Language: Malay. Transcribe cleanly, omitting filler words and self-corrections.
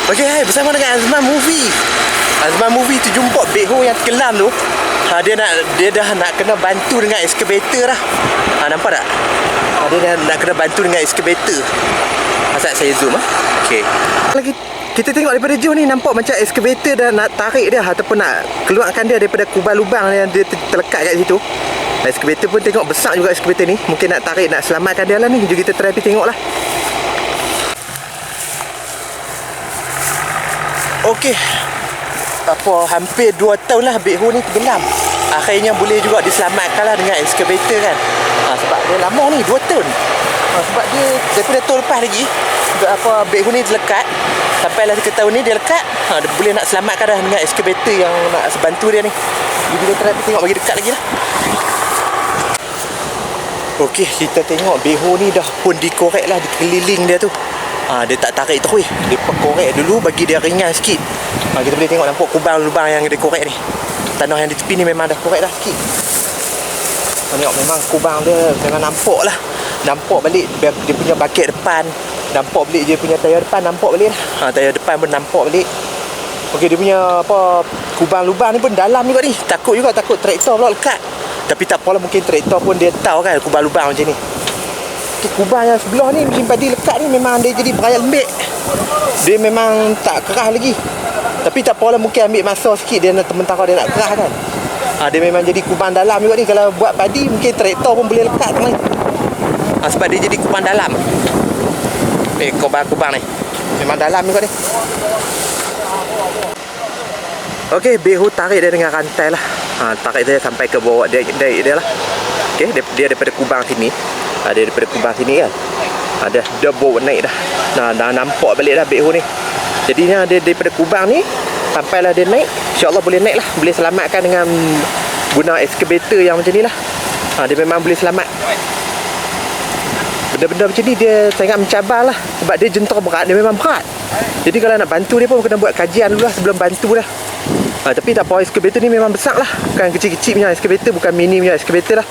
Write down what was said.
Okey, hai, bersama dengan Azman Movie. Azman Movie tu jumpa beho yang tenggelam tu. Dia dah nak kena bantu dengan excavator dah. Nampak tak? Dia dah nak kena bantu dengan excavator. Asal saya zoom Okey. Lagi kita tengok daripada jauh ni, nampak macam excavator dah nak tarik dia ataupun nak keluarkan dia daripada kubal lubang yang dia terlekat kat situ. Excavator pun tengok besar juga excavator ni. Mungkin nak tarik, nak selamatkan dia lah ni. Jom kita try pergi tengok lah. Okey. Hampir 2 tahun lah beho ni tenggelam. Akhirnya boleh juga diselamatkan lah dengan excavator kan. Sebab dia lama ni 2 tahun. Sebab dia daripada tahun lepas lagi beho ni terlekat. Sampailah ke tahun ni dia lekat. Dia boleh nak selamatkan dah dengan excavator yang nak bantu dia ni. Jadi kita try tengok bagi dekat lagi lah. Okey, kita tengok beho ni dah pun dikorek lah, dikeliling dia tu. Dia tak tarik terus. Dia korek dulu bagi dia ringan sikit. Kita boleh tengok nampak kubang lubang yang dia korek ni. Tanah yang di tepi ni memang dah korek dah sikit. Tengok memang kubang dia memang nampak lah. Nampak balik dia punya baket depan. Nampak balik dia punya tayar depan, nampak balik lah. Tayar depan pun nampak balik. Okey, dia punya kubang lubang ni pun dalam juga ni. Takut traktor pula lekat. Tapi tak apalah, mungkin traktor pun dia tahu kan kubang lubang macam ni. Kubang yang sebelah ni mesin padi lekat ni memang dia jadi berayal lembik. Dia memang tak keras lagi. Tapi tak apalah, mungkin ambil masa sikit dia nak sementara dia nak keras kan. Dia memang jadi kubang dalam juga ni. Kalau buat padi mungkin traktor pun boleh lekat ni. Sebab dia jadi kubang dalam. Kubang ni memang dalam juga ni. Okey, beho tarik dia dengan rantai lah. Tarik dia sampai ke bawah dia lah. Okey, dia daripada kubang sini. Dia daripada kubang sini kan. Dia bawa naik dah. Dah nampak balik dah beho ni. Jadinya dia daripada kubang ni sampailah dia naik. InsyaAllah boleh naik lah. Boleh selamatkan dengan guna excavator yang macam ni lah. Dia memang boleh selamat. Benda-benda macam ni dia sangat mencabar lah. Sebab dia jentera berat, dia memang berat. Jadi kalau nak bantu dia pun kena buat kajian dulu lah sebelum bantu lah. Tapi tak apa, excavator ni memang besar lah. Bukan kecil-kecil punya excavator, bukan mini punya excavator lah.